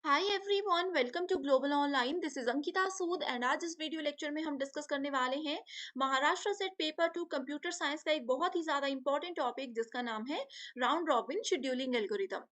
Hi everyone, welcome to global online. This is Ankita Sood and आज इस video lecture में हम डिस्कस करने वाले हैं Maharashtra set paper two computer science का एक बहुत ही ज्यादा इंपॉर्टेंट टॉपिक जिसका नाम है राउंड रॉबिन शेड्यूलिंग एल्गोरिथम।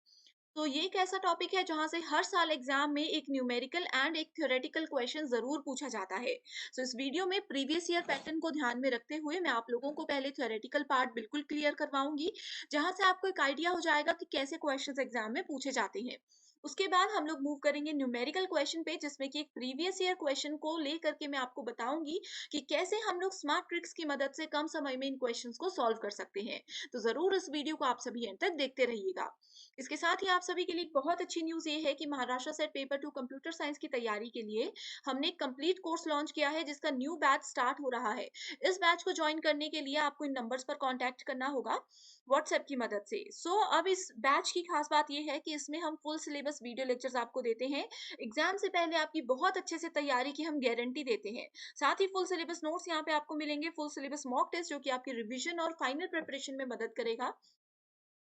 तो ये एक ऐसा टॉपिक है जहां से हर साल एग्जाम में एक न्यूमेरिकल एंड एक थ्योरेटिकल क्वेश्चन जरूर पूछा जाता है। सो इस वीडियो में प्रीवियस ईयर पैटर्न को ध्यान में रखते हुए मैं आप लोगों को पहले थ्योरेटिकल पार्ट बिल्कुल क्लियर करवाऊंगी, जहां से आपको एक आइडिया हो जाएगा कि कैसे क्वेश्चंस एग्जाम में पूछे जाते हैं। उसके बाद हम लोग मूव करेंगे न्यूमेरिकल क्वेश्चन पे, जिसमें कि एक प्रीवियस ईयर क्वेश्चन को लेकर के मैं आपको बताऊंगी कि कैसे हम लोग स्मार्ट ट्रिक्स की मदद से कम समय में इन क्वेश्चंस को सॉल्व कर सकते हैं। तो जरूर इस वीडियो को आप सभी एंड तक देखते रहिएगा। इसके साथ ही आप सभी के लिए एक बहुत अच्छी न्यूज़ ये है कि Maharashtra set paper two computer science की तैयारी के लिए हमने एक कंप्लीट कोर्स लॉन्च किया है, जिसका न्यू बैच स्टार्ट हो रहा है। इस बैच को ज्वाइन करने के लिए आपको इन नंबर्स पर कांटेक्ट करना होगा व्हाट्सएप की मदद से। अब इस बैच की खास बात यह है कि इसमें हम फुल सिलेबस वीडियो लेक्चर्स आपको देते हैं। एग्जाम से पहले आपकी बहुत अच्छे से तैयारी की हम गारंटी देते हैं। साथ ही फुल सिलेबस नोट्स यहाँ पे आपको मिलेंगे, फुल सिलेबस मॉक टेस्ट जो कि आपकी रिवीजन और फाइनल प्रिपरेशन में मदद करेगा।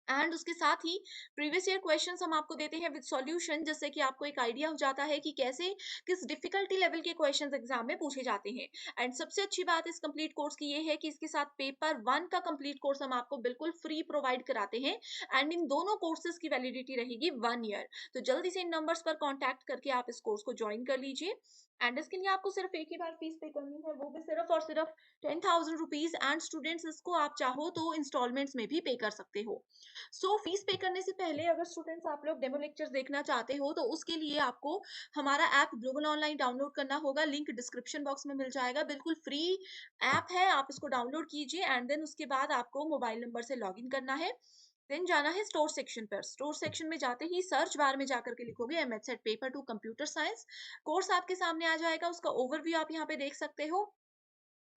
एंड उसके साथ ही प्रीवियस ईयर क्वेश्चंस हम आपको देते हैं विद सॉल्यूशन, जिससे कि आपको एक आइडिया हो जाता है कि कैसे किस डिफिकल्टी लेवल के क्वेश्चंस एग्जाम में पूछे जाते हैं। एंड सबसे अच्छी बात इस कंप्लीट कोर्स की ये है कि इसके साथ पेपर 1 का कंप्लीट कोर्स हम आपको बिल्कुल फ्री प्रोवाइड कराते हैं। एंड इन दोनों कोर्सेज की वैलिडिटी रहेगी 1 ईयर। तो जल्दी से इन नंबर्स पर कॉन्टैक्ट करके आप इस कोर्स को ज्वाइन कर लीजिए। एंड इसके लिए आपको सिर्फ एक ही बार फीस पे करनी है, वो भी सिर्फ और सिर्फ 10,000 रुपीज। एंड स्टूडेंट्स इसको आप चाहो तो इंस्टॉलमेंट्स में भी पे कर सकते हो। फीस पे करने से पहले अगर स्टूडेंट्स आप लोग डेमो लेक्चर्स देखना चाहते हो तो उसके लिए आपको हमारा ऐप ग्लोबल ऑनलाइन डाउनलोड करना होगा। लिंक डिस्क्रिप्शन बॉक्स में मिल जाएगा, बिल्कुल फ्री ऐप है, आप इसको डाउनलोड कीजिए। एंड देन उसके बाद आपको मोबाइल नंबर से लॉगिन करना है। देन जाना है स्टोर सेक्शन पर। स्टोर सेक्शन में जाते ही सर्च बार में जाकर के लिखोगे MH paper two computer science. Course आपके सामने आ जाएगा, उसका ओवरव्यू आप यहाँ पे देख सकते हो।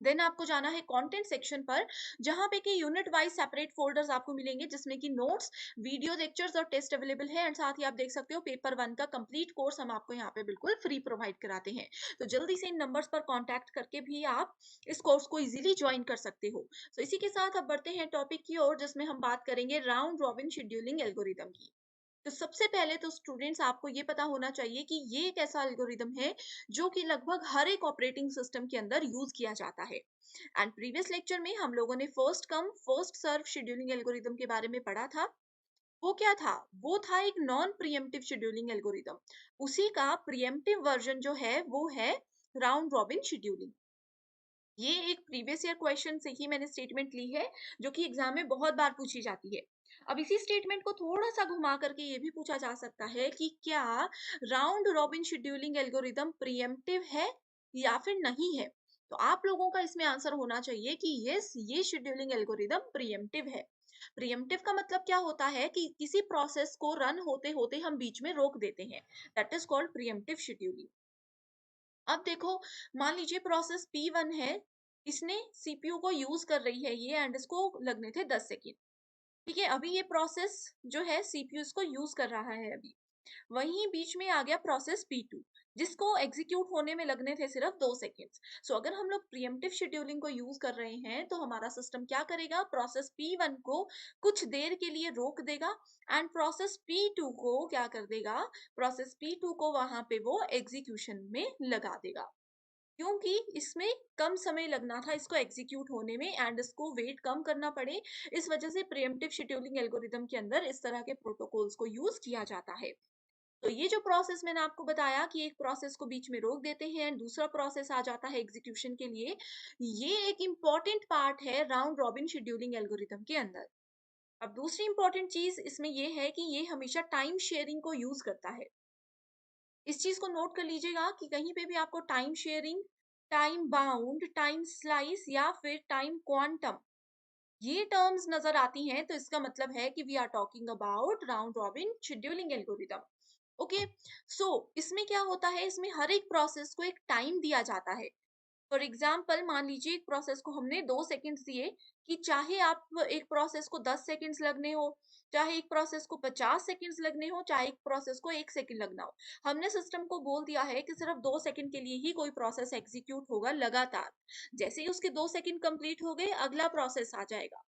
देन आपको जाना है कंटेंट सेक्शन पर, जहां पे कि यूनिट वाइज सेपरेट फोल्डर्स आपको मिलेंगे, जिसमें कि नोट्स, वीडियो लेक्चर्स और टेस्ट अवेलेबल है। एंड साथ ही आप देख सकते हो पेपर 1 का कंप्लीट कोर्स हम आपको यहाँ पे बिल्कुल फ्री प्रोवाइड कराते हैं। तो जल्दी से इन नंबर्स पर कांटेक्ट करके भी आप इस कोर्स को इजीली ज्वाइन कर सकते हो। तो इसी के साथ अब बढ़ते हैं टॉपिक की ओर, जिसमें हम बात करेंगे राउंड रॉबिन शेड्यूलिंग एल्गोरिदम की। तो सबसे पहले तो स्टूडेंट्स आपको ये पता होना चाहिए कि ये एक ऐसा एल्गोरिदम है जो कि लगभग हर एक ऑपरेटिंग सिस्टम के अंदर यूज किया जाता है। एंड प्रीवियस लेक्चर में हम लोगों ने first come first serve scheduling algorithm के बारे में पढ़ा था। वो क्या था? वो था एक नॉन प्रिएम्प्टिव शेड्यूलिंग एल्गोरिदम। उसी का प्रिएम्प्टिव वर्जन जो है वो है राउंड रॉबिन शेड्यूलिंग। ये एक प्रीवियस ईयर क्वेश्चन से ही मैंने स्टेटमेंट ली है, जो कि एग्जाम में बहुत बार पूछी जाती है। अब इसी स्टेटमेंट को थोड़ा सा घुमा करके ये भी पूछा जा सकता है कि क्या round robin scheduling algorithm pre-emptive है या फिर नहीं है। तो आप लोगों का इसमें आंसर होना चाहिए कि यस, ये शेड्यूलिंग एल्गोरिदम प्रिएम्प्टिव है। प्रिएम्प्टिव का मतलब क्या होता है कि किसी प्रोसेस को रन होते होते हम बीच में रोक देते हैं। That is called preemptive scheduling. अब देखो, मान लीजिए प्रोसेस P1 है, इसने सीपीयू को यूज कर रही है ये, एंड इसको लगने थे 10 सेकेंड। ठीक है, अभी ये प्रोसेस जो है सीपीयू इसको यूज कर रहा है अभी। वहीं बीच में आ गया प्रोसेस P2, जिसको एग्जीक्यूट होने में लगने थे सिर्फ 2 सेकेंड्स। अगर हम लोग प्रिएम्प्टिव शेड्यूलिंग को यूज कर रहे हैं तो हमारा सिस्टम क्या करेगा, प्रोसेस P1 को कुछ देर के लिए रोक देगा। एंड प्रोसेस P2 को क्या कर देगा, प्रोसेस P2 को वहां पे वो एग्जीक्यूशन में लगा देगा, क्योंकि इसमें कम समय लगना था इसको एग्जीक्यूट होने में एंड इसको वेट कम करना पड़े। इस वजह से प्रिएम्प्टिव शेड्यूलिंग एल्गोरिदम के अंदर इस तरह के प्रोटोकॉल्स को यूज किया जाता है। तो ये जो प्रोसेस मैंने आपको बताया कि एक प्रोसेस को बीच में रोक देते हैं एंड दूसरा प्रोसेस आ जाता है एग्जीक्यूशन के लिए, ये एक इंपॉर्टेंट पार्ट है राउंड रॉबिन शेड्यूलिंग एल्गोरिदम के अंदर। अब दूसरी इंपॉर्टेंट चीज इसमें ये है कि ये हमेशा टाइम शेयरिंग को यूज करता है। इस चीज को नोट कर लीजिएगा कि कहीं पे भी आपको time sharing, time bound, time slice या फिर टाइम क्वांटम ये टर्म्स नजर आती हैं, तो इसका मतलब है कि we are talking about round robin scheduling algorithm. Okay, so इसमें क्या होता है, इसमें हर एक प्रोसेस को एक टाइम दिया जाता है। फॉर एग्जाम्पल मान लीजिए एक प्रोसेस को हमने 2 सेकेंड्स दिए, कि चाहे आप एक प्रोसेस को 10 सेकेंड्स लगने हो, चाहे एक प्रोसेस को 50 सेकेंड्स लगने हो, चाहे एक प्रोसेस को 1 सेकेंड लगना हो। हमने सिस्टम को बोल दिया है कि सिर्फ 2 सेकेंड के लिए ही कोई प्रोसेस एग्जीक्यूट होगा लगातार। जैसे ही उसके 2 सेकेंड कंप्लीट हो गए अगला प्रोसेस आ जाएगा।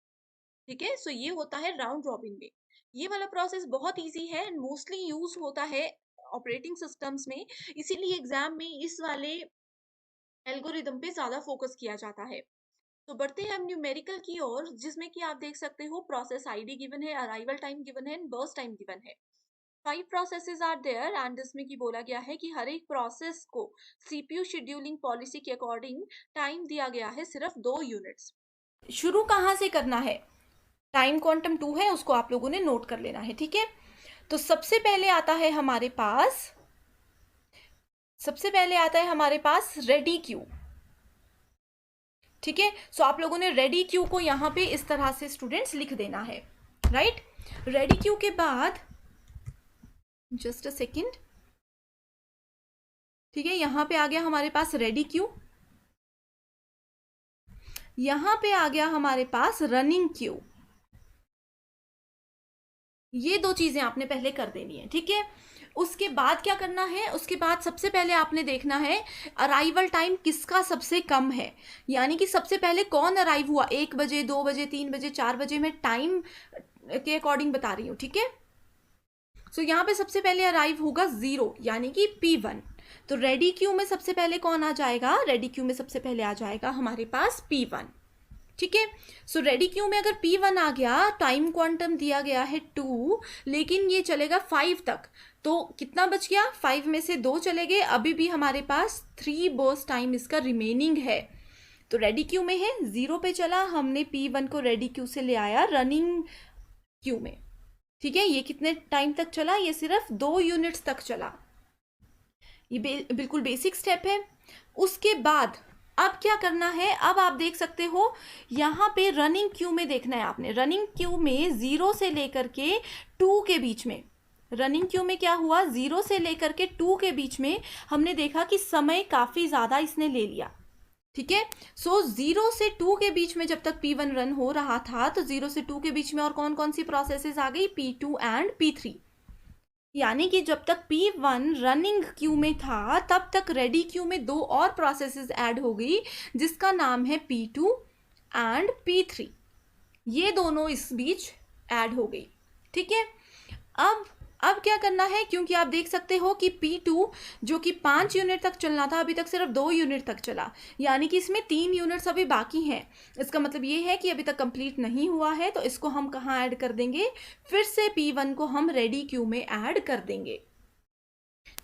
ठीक है, ये होता है राउंड रॉबिन में। ये वाला प्रोसेस बहुत इजी है एंड मोस्टली यूज होता है ऑपरेटिंग सिस्टम्स में, इसीलिए एग्जाम में इस वाले एल्गोरिदम पे ज्यादा फोकस किया जाता है। तो बढ़ते हैं हम न्यूमेरिकल की ओर, जिसमें कि आप देख सकते हो प्रोसेस आईडी गिवन है, अराइवल टाइम गिवन है, बर्स्ट टाइम गिवन है। 5 प्रोसेसेस आर देयर एंड इसमें की बोला गया है कि हर एक प्रोसेस को सीपीयू शेड्यूलिंग पॉलिसी के अकॉर्डिंग टाइम दिया गया है सिर्फ 2 यूनिट्स। शुरू कहाँ से करना है? टाइम क्वांटम 2 है, उसको आप लोगों ने नोट कर लेना है, ठीक है। तो सबसे पहले आता है हमारे पास रेडी क्यू, ठीक है। सो आप लोगों ने रेडी क्यू को यहां पे इस तरह से स्टूडेंट्स लिख देना है, राइट। रेडी क्यू के बाद जस्ट अ सेकेंड, ठीक है, यहां पे आ गया हमारे पास रेडी क्यू, यहां पे आ गया हमारे पास रनिंग क्यू। ये दो चीजें आपने पहले कर देनी है, ठीक है। उसके बाद क्या करना है? उसके बाद सबसे पहले आपने देखना है अराइवल टाइम किसका सबसे कम है, यानी कि सबसे पहले कौन अराइव हुआ, 1 बजे, 2 बजे, 3 बजे, 4 बजे, मैं टाइम के अकॉर्डिंग बता रही हूं, ठीक है। सो यहाँ पे सबसे पहले अराइव होगा 0, यानी कि P1। तो रेडी क्यू में सबसे पहले कौन आ जाएगा? रेडी क्यू में सबसे पहले आ जाएगा हमारे पास P1, ठीक है। सो रेडी क्यू में अगर P1 आ गया, टाइम क्वांटम दिया गया है 2, लेकिन ये चलेगा 5 तक, तो कितना बच गया? 5 में से 2 चले गए, अभी भी हमारे पास 3 बर्स्ट टाइम इसका रिमेनिंग है। तो रेडी क्यू में है, 0 पे चला, हमने P1 को रेडी क्यू से ले आया रनिंग क्यू में, ठीक है। ये कितने टाइम तक चला? ये सिर्फ 2 यूनिट्स तक चला। ये बिल्कुल बेसिक स्टेप है। उसके बाद अब क्या करना है? अब आप देख सकते हो यहाँ पे रनिंग क्यू में देखना है आपने, रनिंग क्यू में 0 से लेकर के 2 के बीच में, रनिंग क्यू में क्या हुआ? 0 से लेकर के 2 के बीच में हमने देखा कि समय काफी ज्यादा इसने ले लिया, ठीक है। सो 0 से 2 के बीच में जब तक P1 रन हो रहा था, तो 0 से 2 के बीच में और कौन कौन सी प्रोसेसेस आ गई? P2 and P3। यानी कि जब तक P1 रनिंग क्यू में था, तब तक रेडी क्यू में 2 और प्रोसेसेस ऐड हो गई, जिसका नाम है P2 एंड P3। ये दोनों इस बीच ऐड हो गई, ठीक है। अब क्या करना है? क्योंकि आप देख सकते हो कि P2 जो कि 5 यूनिट तक चलना था, अभी तक सिर्फ 2 यूनिट तक चला, यानी कि इसमें 3 यूनिट्स अभी बाकी हैं। इसका मतलब ये है कि अभी तक कंप्लीट नहीं हुआ है, तो इसको हम कहाँ ऐड कर देंगे? फिर से P1 को हम रेडी क्यू में ऐड कर देंगे,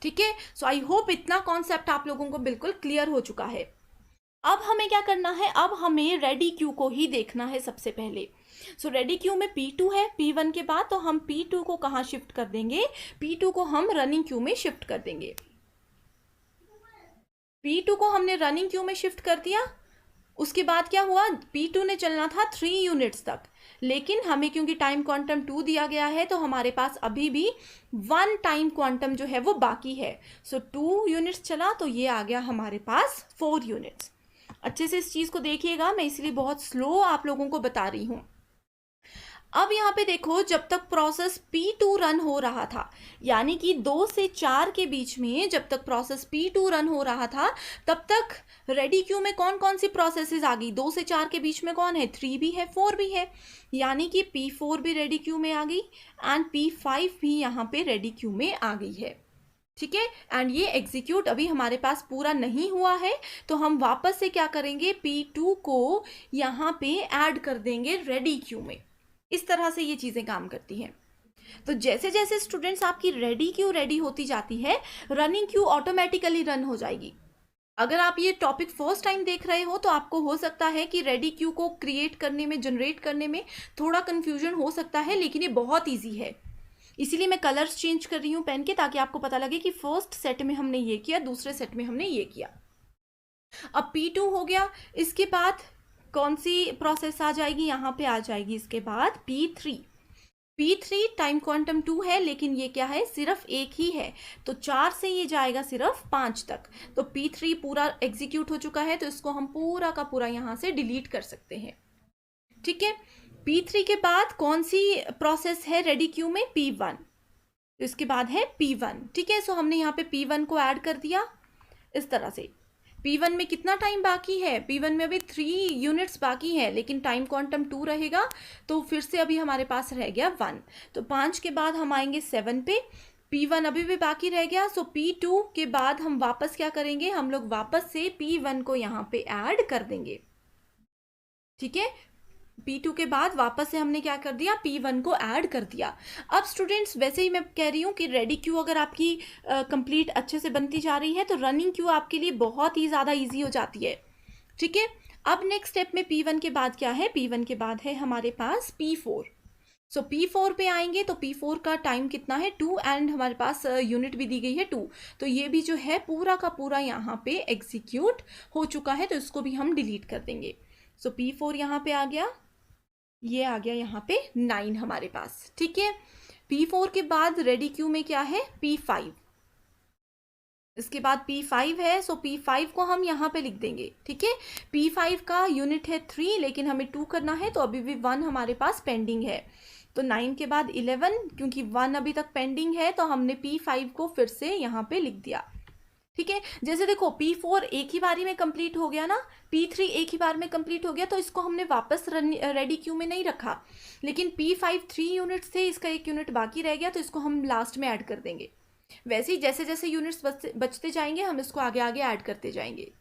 ठीक है। सो आई होप इतना कॉन्सेप्ट आप लोगों को बिल्कुल क्लियर हो चुका है। अब हमें क्या करना है? अब हमें रेडी क्यू को ही देखना है सबसे पहले। सो रेडी क्यू में P2 है P1 के बाद, तो हम P2 को कहाँ शिफ्ट कर देंगे? P2 को हम रनिंग क्यू में शिफ्ट कर देंगे। P2 को हमने रनिंग क्यू में शिफ्ट कर दिया। उसके बाद क्या हुआ? P2 ने चलना था 3 यूनिट्स तक, लेकिन हमें क्योंकि टाइम क्वांटम 2 दिया गया है, तो हमारे पास अभी भी 1 टाइम क्वांटम जो है वो बाकी है। सो 2 यूनिट्स चला, तो ये आ गया हमारे पास 4 यूनिट्स। अच्छे से इस चीज को देखिएगा, मैं इसलिए बहुत स्लो आप लोगों को बता रही हूं। अब यहाँ पे देखो, जब तक प्रोसेस P2 रन हो रहा था, यानी कि 2 से 4 के बीच में जब तक प्रोसेस P2 रन हो रहा था, तब तक रेडी क्यू में कौन कौन सी प्रोसेसेस आ गई? 2 से 4 के बीच में कौन है? 3 भी है, 4 भी है, यानी कि P4 भी रेडी क्यू में आ गई एंड P5 भी यहाँ पे रेडी क्यू में आ गई है, ठीक है। एंड ये एग्जीक्यूट अभी हमारे पास पूरा नहीं हुआ है, तो हम वापस से क्या करेंगे? P2 को यहाँ पे ऐड कर देंगे रेडी क्यू में। इस तरह से ये चीजें काम करती हैं। तो जैसे जैसे स्टूडेंट्स आपकी रेडी क्यू रेडी होती जाती है, रनिंग क्यू ऑटोमेटिकली रन हो जाएगी। अगर आप ये टॉपिक फर्स्ट टाइम देख रहे हो, तो आपको हो सकता है कि रेडी क्यू को क्रिएट करने में, जनरेट करने में थोड़ा कंफ्यूजन हो सकता है, लेकिन ये बहुत ईजी है। इसीलिए मैं कलर्स चेंज कर रही हूँ पेन के, ताकि आपको पता लगे कि फर्स्ट सेट में हमने ये किया, दूसरे सेट में हमने ये किया। अब P2 हो गया, इसके बाद कौन सी प्रोसेस आ जाएगी? यहाँ पे आ जाएगी इसके बाद P3। P3 टाइम क्वांटम 2 है, लेकिन ये क्या है? सिर्फ 1 ही है, तो 4 से ये जाएगा सिर्फ 5 तक। तो P3 पूरा एग्जीक्यूट हो चुका है, तो इसको हम पूरा का पूरा यहाँ से डिलीट कर सकते हैं, ठीक है। P3 के बाद कौन सी प्रोसेस है रेडी क्यू में? P1। तो इसके बाद है P1, ठीक है। सो हमने यहाँ पे P1 को ऐड कर दिया इस तरह से। P1 में कितना टाइम बाकी है? P1 में अभी 3 यूनिट्स बाकी है, लेकिन टाइम क्वांटम 2 रहेगा, तो फिर से अभी हमारे पास रह गया 1। तो 5 के बाद हम आएंगे 7 पे, P1 अभी भी बाकी रह गया। सो P2 के बाद हम वापस क्या करेंगे, हम लोग वापस से P1 को यहाँ पे ऐड कर देंगे। ठीक है, P2 के बाद वापस से हमने क्या कर दिया, P1 को ऐड कर दिया। अब स्टूडेंट्स वैसे ही मैं कह रही हूँ कि रेडी क्यू अगर आपकी कंप्लीट अच्छे से बनती जा रही है तो रनिंग क्यू आपके लिए बहुत ही ज़्यादा ईजी हो जाती है। ठीक है, अब नेक्स्ट स्टेप में P1 के बाद क्या है, P1 के बाद है हमारे पास P4। सो P4 पे आएंगे तो P4 का टाइम कितना है 2 एंड हमारे पास यूनिट भी दी गई है 2। तो ये भी जो है पूरा का पूरा यहाँ पे एग्जीक्यूट हो चुका है, तो इसको भी हम डिलीट कर देंगे। सो P4 यहाँ पे आ गया, ये आ गया यहाँ पे 9 हमारे पास। ठीक है, P4 के बाद रेडी क्यू में क्या है, P5। इसके बाद P5 है, सो P5 को हम यहाँ पे लिख देंगे। ठीक है, P5 का यूनिट है 3 लेकिन हमें 2 करना है तो अभी भी 1 हमारे पास पेंडिंग है। तो 9 के बाद 11, क्योंकि 1 अभी तक पेंडिंग है तो हमने P5 को फिर से यहाँ पे लिख दिया। ठीक है, जैसे देखो P4 एक ही बारी में कंप्लीट हो गया ना, P3 एक ही बार में कंप्लीट हो गया, तो इसको हमने वापस रेडी क्यू में नहीं रखा। लेकिन P5 3 यूनिट्स थे, इसका 1 यूनिट बाकी रह गया तो इसको हम लास्ट में ऐड कर देंगे। वैसे ही जैसे जैसे यूनिट्स बचते जाएंगे हम इसको आगे आगे ऐड करते जाएंगे।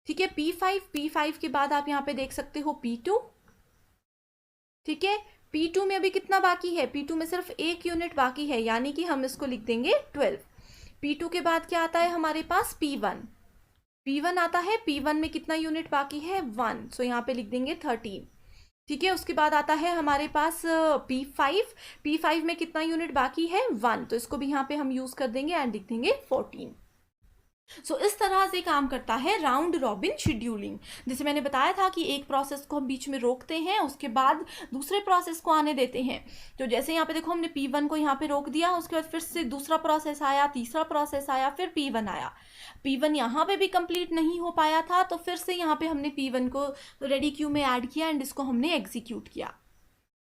ठीक है, P5 के बाद आप यहाँ पे देख सकते हो P2। ठीक है, P2 में अभी कितना बाकी है, P2 में सिर्फ 1 यूनिट बाकी है, यानी कि हम इसको लिख देंगे 12। P2 के बाद क्या आता है हमारे पास P1 आता है। P1 में कितना यूनिट बाकी है 1, सो यहाँ पे लिख देंगे 13। ठीक है, उसके बाद आता है हमारे पास P5 में कितना यूनिट बाकी है 1, तो इसको भी यहाँ पे हम यूज कर देंगे एंड लिख देंगे 14। सो इस तरह से काम करता है राउंड रॉबिन शेड्यूलिंग। जैसे मैंने बताया था कि एक प्रोसेस को हम बीच में रोकते हैं, उसके बाद दूसरे प्रोसेस को आने देते हैं। तो जैसे यहाँ पे देखो हमने P1 को यहाँ पे रोक दिया, उसके बाद फिर से दूसरा प्रोसेस आया, तीसरा प्रोसेस आया, फिर P1 आया। P1 यहाँ पे भी कंप्लीट नहीं हो पाया था तो फिर से यहाँ पे हमने P1 को रेडी क्यू में ऐड किया एंड इसको हमने एग्जीक्यूट किया।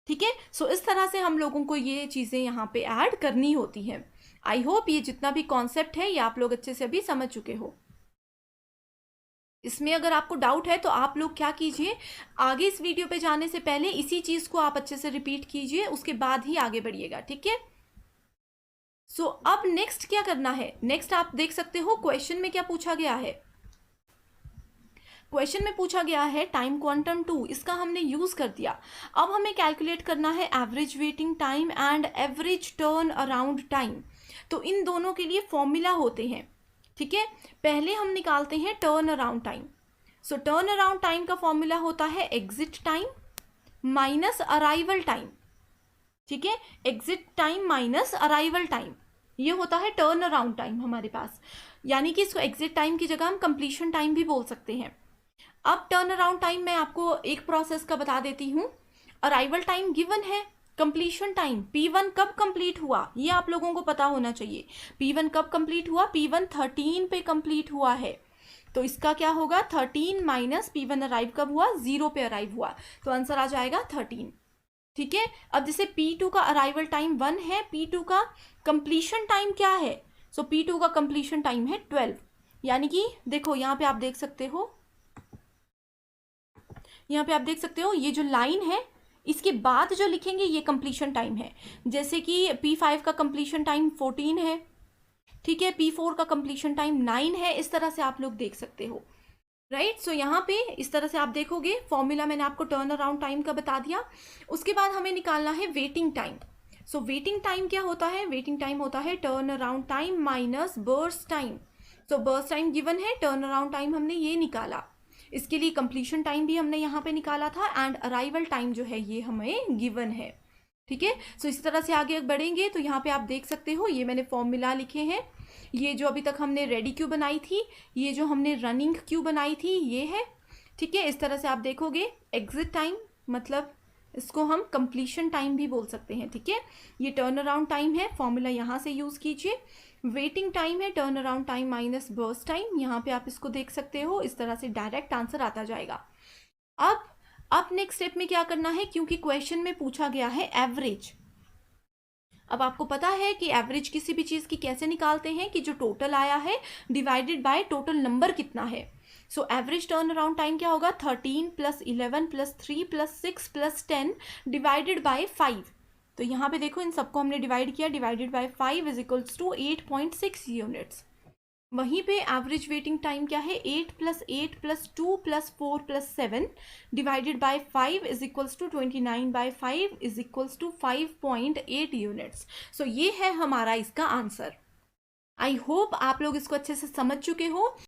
ठीक है, सो इस तरह से हम लोगों को ये चीज़ें यहाँ पे ऐड करनी होती हैं। आई होप ये जितना भी कॉन्सेप्ट है ये आप लोग अच्छे से अभी समझ चुके हो। इसमें अगर आपको डाउट है तो आप लोग क्या कीजिए, आगे इस वीडियो पे जाने से पहले इसी चीज को आप अच्छे से रिपीट कीजिए, उसके बाद ही आगे बढ़िएगा। ठीक है, सो अब नेक्स्ट क्या करना है, नेक्स्ट आप देख सकते हो क्वेश्चन में क्या पूछा गया है। क्वेश्चन में पूछा गया है टाइम क्वांटम 2, इसका हमने यूज कर दिया। अब हमें कैलकुलेट करना है average waiting time and average turn around time. तो इन दोनों के लिए फॉर्मूला होते हैं। ठीक है, पहले हम निकालते हैं टर्न अराउंड टाइम। सो टर्न अराउंड टाइम का फॉर्मूला होता है exit time minus arrival time. ठीक है, exit time minus arrival time, ये होता है टर्न अराउंड टाइम हमारे पास। यानी कि इसको एग्जिट टाइम की जगह हम कंप्लीशन टाइम भी बोल सकते हैं। अब टर्न अराउंड टाइम मैं आपको एक प्रोसेस का बता देती हूँ। अराइवल टाइम गिवन है, कंप्लीशन टाइम P1 कब कंप्लीट हुआ ये आप लोगों को पता होना चाहिए। P1 कब कंप्लीट हुआ, P1 13 पे कंप्लीट हुआ है, तो इसका क्या होगा 13 माइनस P1 अराइव कब हुआ, 0 पे अराइव हुआ, तो आंसर आ जाएगा 13। ठीक है, अब जैसे P2 का अराइवल टाइम 1 है, P2 का कंप्लीशन टाइम क्या है, सो P2 का कंप्लीशन टाइम है 12। यानी कि देखो यहाँ पे आप देख सकते हो, यहाँ पे आप देख सकते हो ये जो लाइन है इसके बाद जो लिखेंगे ये कंप्लीशन टाइम है। जैसे कि P5 का कंप्लीशन टाइम 14 है, ठीक है, P4 का कंप्लीशन टाइम 9 है, इस तरह से आप लोग देख सकते हो। राइट, सो यहाँ पे इस तरह से आप देखोगे, फॉर्मूला मैंने आपको टर्न अराउंड टाइम का बता दिया। उसके बाद हमें निकालना है waiting time. So waiting time क्या होता है, वेटिंग टाइम होता है turnaround time minus burst time. So burst time given है, टर्न अराउंड टाइम हमने ये निकाला, इसके लिए कंप्लीशन टाइम भी हमने यहाँ पे निकाला था एंड अराइवल टाइम जो है ये हमें गिवन है। ठीक है, सो इसी तरह से आगे बढ़ेंगे तो यहाँ पे आप देख सकते हो ये मैंने फॉर्मूला लिखे हैं। ये जो अभी तक हमने रेडी क्यू बनाई थी, ये जो हमने रनिंग क्यू बनाई थी ये है। ठीक है, इस तरह से आप देखोगे एग्जिट टाइम मतलब इसको हम कंप्लीशन टाइम भी बोल सकते हैं। ठीक है, ये टर्न अराउंड टाइम है, फॉर्मूला यहाँ से यूज कीजिए। वेटिंग टाइम है turnaround time minus burst time, यहाँ पे आप इसको देख सकते हो, इस तरह से डायरेक्ट आंसर आता जाएगा। अब नेक्स्ट स्टेप में क्या करना है, क्योंकि क्वेश्चन में पूछा गया है एवरेज। अब आपको पता है कि एवरेज किसी भी चीज की कैसे निकालते हैं, कि जो टोटल आया है डिवाइडेड बाय टोटल नंबर कितना है। So average turn around time क्या होगा, 13 + 11 + 3 + 6 + 10 डिवाइडेड बाय 5। तो यहाँ पे देखो इन सबको हमने डिवाइड किया, divided by 5 is equals to 8.6 units. वहीं पे एवरेज वेटिंग टाइम क्या है, 8 + 8 + 2 + 4 + 7 divided by 5 is equals to 29/5 is equals to 5.8 units. So ये है हमारा इसका आंसर। आई होप आप लोग इसको अच्छे से समझ चुके हो।